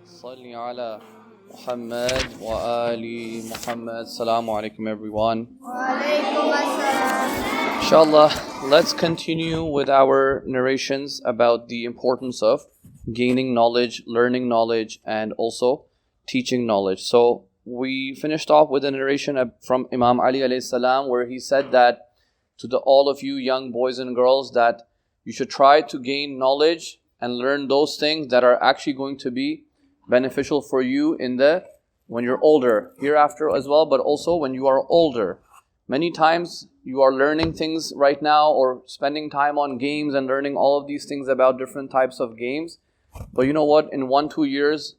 صل على محمد وآل Muhammad. Assalamu alaikum everyone. Walaikum assalam. Inshallah, let's continue with our narrations about the importance of gaining knowledge, learning knowledge, and also teaching knowledge. So we finished off with a narration from Imam Ali alayhi salam, where he said that to all of you young boys and girls, that you should try to gain knowledge and learn those things that are actually going to be beneficial for you when you're older, hereafter as well, but also when you are older. Many times you are learning things right now or spending time on games and learning all of these things about different types of games. But you know what? In 1-2 years,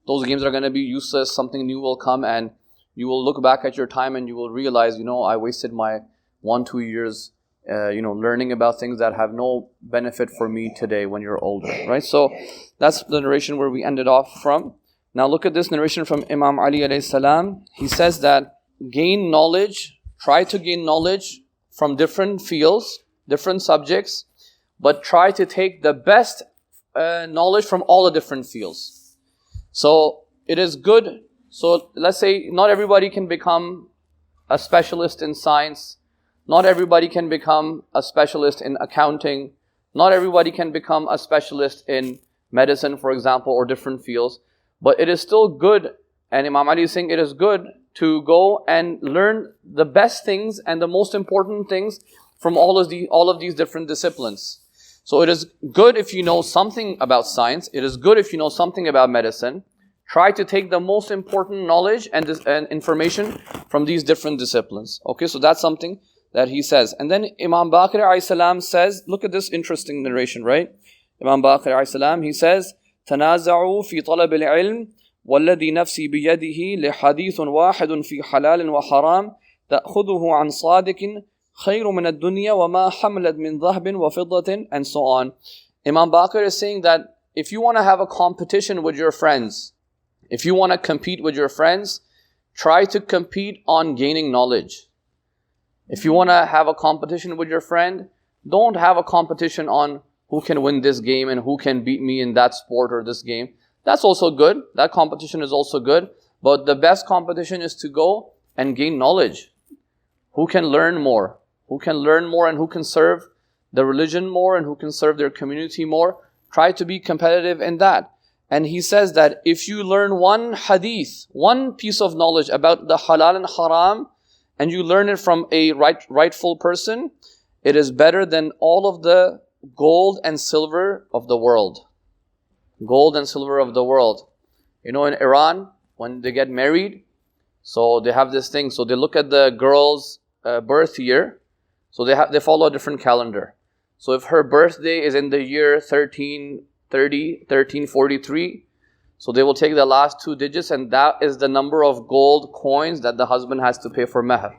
those games are going to be useless. Something new will come and you will look back at your time and you will realize, I wasted my 1-2 years learning about things that have no benefit for me today when you're older, right? So that's the narration where we ended off from. Now look at this narration from Imam Ali alayhi salam. He says that try to gain knowledge from different fields, different subjects, but try to take the best knowledge from all the different fields. So it is good. So let's say not everybody can become a specialist in science. Not everybody can become a specialist in accounting. Not everybody can become a specialist in medicine, for example, or different fields. But it is still good, and Imam Ali is saying it is good to go and learn the best things and the most important things from all of these different disciplines. So it is good if you know something about science. It is good if you know something about medicine. Try to take the most important knowledge and information from these different disciplines. Okay, so that's something that he says. And then Imam Baqir alayhi salam says, look at this interesting narration, right? Imam Baqir alayhi salam, he says, تنازعوا في طلب العلم والذي نفسي بيده لحديث واحد في حلال وحرام تأخذه عن صادق خير من الدنيا وما حملت من ذهب وفضة, and so on. Imam Baqir is saying that if you want to have a competition with your friends, if you want to compete with your friends, try to compete on gaining knowledge. If you want to have a competition with your friend, don't have a competition on who can win this game and who can beat me in that sport or this game. That's also good. That competition is also good. But the best competition is to go and gain knowledge. Who can learn more? Who can learn more and who can serve the religion more and who can serve their community more? Try to be competitive in that. And he says that if you learn one hadith, one piece of knowledge about the halal and haram, and you learn it from a rightful person, it is better than all of the gold and silver of the world. Gold and silver of the world. In Iran, when they get married, so they have this thing. So they look at the girl's birth year. So they follow a different calendar. So if her birthday is in the year 1330, 1343, so they will take the last 2 digits, and that is the number of gold coins that the husband has to pay for meher.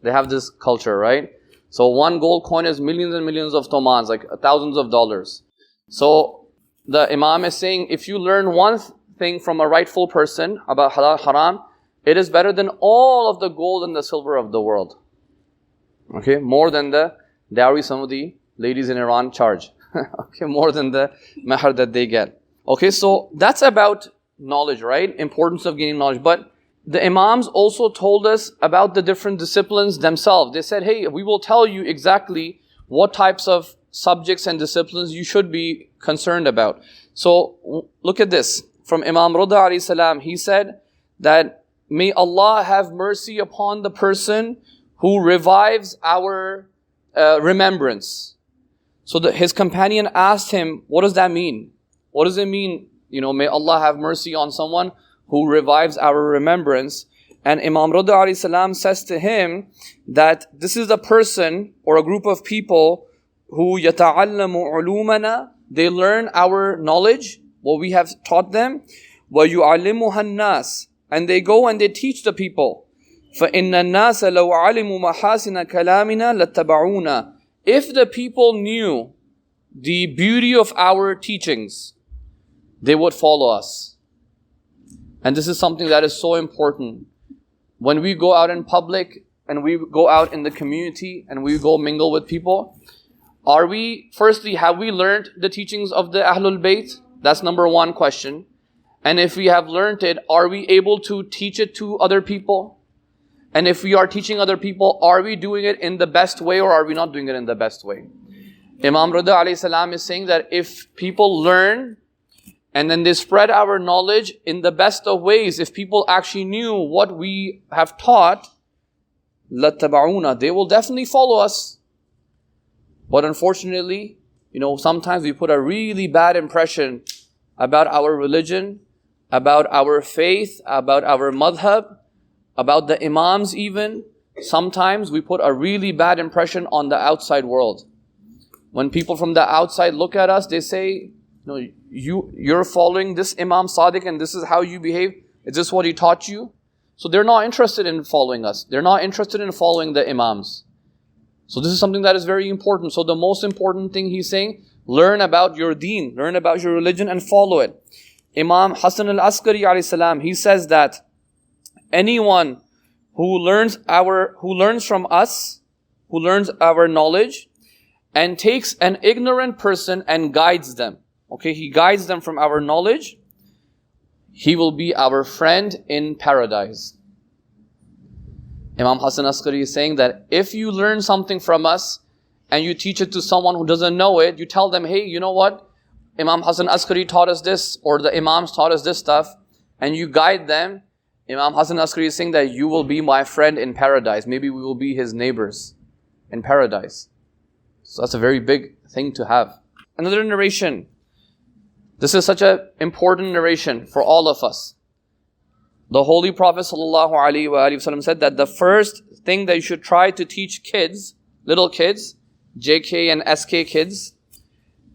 They have this culture, right? So one gold coin is millions and millions of tomans, like thousands of dollars. So the Imam is saying, if you learn one thing from a rightful person about halal haram, it is better than all of the gold and the silver of the world. Okay, more than the dowry some of the ladies in Iran charge. Okay, more than the meher that they get. Okay, so that's about knowledge, right? Importance of gaining knowledge. But the Imams also told us about the different disciplines themselves. They said, hey, we will tell you exactly what types of subjects and disciplines you should be concerned about. So look at this. From Imam Rida alayhi salam, he said that may Allah have mercy upon the person who revives our remembrance. So his companion asked him, what does that mean? What does it mean? May Allah have mercy on someone who revives our remembrance. And Imam Rida alayhi salam says to him that this is a person or a group of people who يَتَعَلَّمُ عُلُومَنَا, they learn our knowledge, what we have taught them, وَيُعَلِّمُهَا النَّاسِ, and they go and they teach the people. فَإِنَّ النَّاسَ لَوْ عَلِمُوا مَحَاسِنَ كَلَامِنَا لَاتَّبَعُونَا. If the people knew the beauty of our teachings, they would follow us. And this is something that is so important. When we go out in public and we go out in the community and we go mingle with people, have we learned the teachings of the Ahlul Bayt? That's number one question. And if we have learned it, are we able to teach it to other people? And if we are teaching other people, are we doing it in the best way or are we not doing it in the best way? Imam Rida alayhi salam is saying that if people learn and then they spread our knowledge in the best of ways, if people actually knew what we have taught, لَاتَّبَعُونَ, they will definitely follow us. But unfortunately, sometimes we put a really bad impression about our religion, about our faith, about our madhab, about the imams even. Sometimes we put a really bad impression on the outside world. When people from the outside look at us, they say, you're following this Imam Sadiq and this is how you behave. Is this what he taught you? So they're not interested in following us. They're not interested in following the imams. So this is something that is very important. So the most important thing he's saying, learn about your deen, learn about your religion and follow it. Imam Hasan al-Askari alayhi salam, he says that anyone who learns from us, who learns our knowledge and takes an ignorant person and guides them. Okay, he guides them from our knowledge. He will be our friend in paradise. Imam Hasan Askari is saying that if you learn something from us and you teach it to someone who doesn't know it, you tell them, hey, you know what? Imam Hasan Askari taught us this, or the imams taught us this stuff, and you guide them. Imam Hasan Askari is saying that you will be my friend in paradise. Maybe we will be his neighbors in paradise. So that's a very big thing to have. Another narration. This is such an important narration for all of us. The Holy Prophet ﷺ said that the first thing that you should try to teach kids, little kids, JK and SK kids,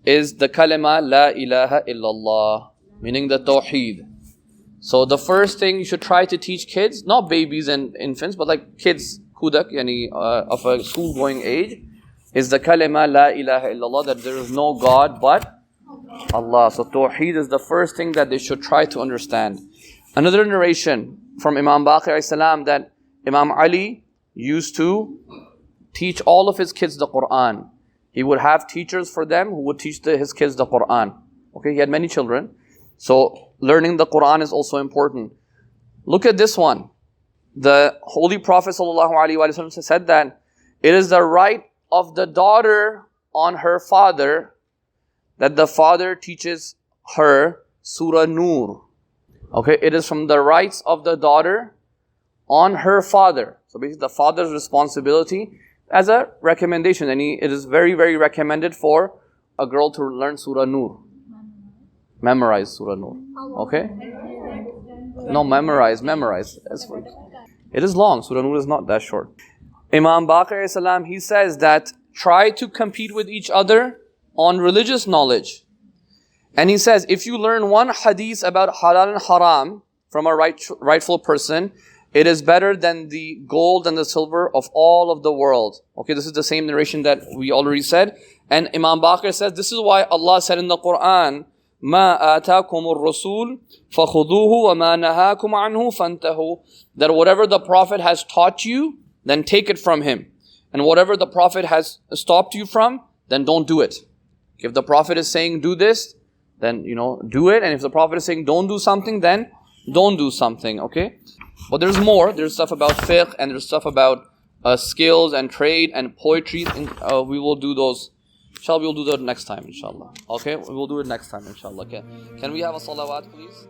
is the kalima La ilaha illallah, meaning the Tawheed. So the first thing you should try to teach kids, not babies and infants, but like kids, kudak, of a school going age, is the kalima La ilaha illallah, that there is no God but Allah. So Tawheed is the first thing that they should try to understand. Another narration from Imam Baqir alayhi salam that Imam Ali used to teach all of his kids the Quran. He would have teachers for them who would teach his kids the Quran. Okay, he had many children. So learning the Quran is also important. Look at this one. The Holy Prophet ﷺ said that it is the right of the daughter on her father that the father teaches her Surah Nur. Okay, it is from the rights of the daughter on her father. So basically the father's responsibility as a recommendation. And it is very, very recommended for a girl to learn Surah Nur. Memorize Surah Nur. Okay? No, memorize. It is long. Surah Nur is not that short. Imam Baqir salam, he says that try to compete with each other on religious knowledge. And he says, if you learn one hadith about halal and haram from a rightful person, it is better than the gold and the silver of all of the world. Okay, this is the same narration that we already said. And Imam Baqir says, this is why Allah said in the Quran, مَا آتَاكُمُ الرَّسُولُ فَخُذُوهُ وَمَا نَهَاكُمْ عَنْهُ فَانْتَهُوا. That whatever the Prophet has taught you, then take it from him. And whatever the Prophet has stopped you from, then don't do it. If the Prophet is saying do this, then do it. And if the Prophet is saying don't do something, then don't do something. Okay? But there's more. There's stuff about fiqh and there's stuff about skills and trade and poetry. We will do those. We'll do that next time, inshallah. Okay? We will do it next time, inshallah. Okay? Can we have a salawat, please?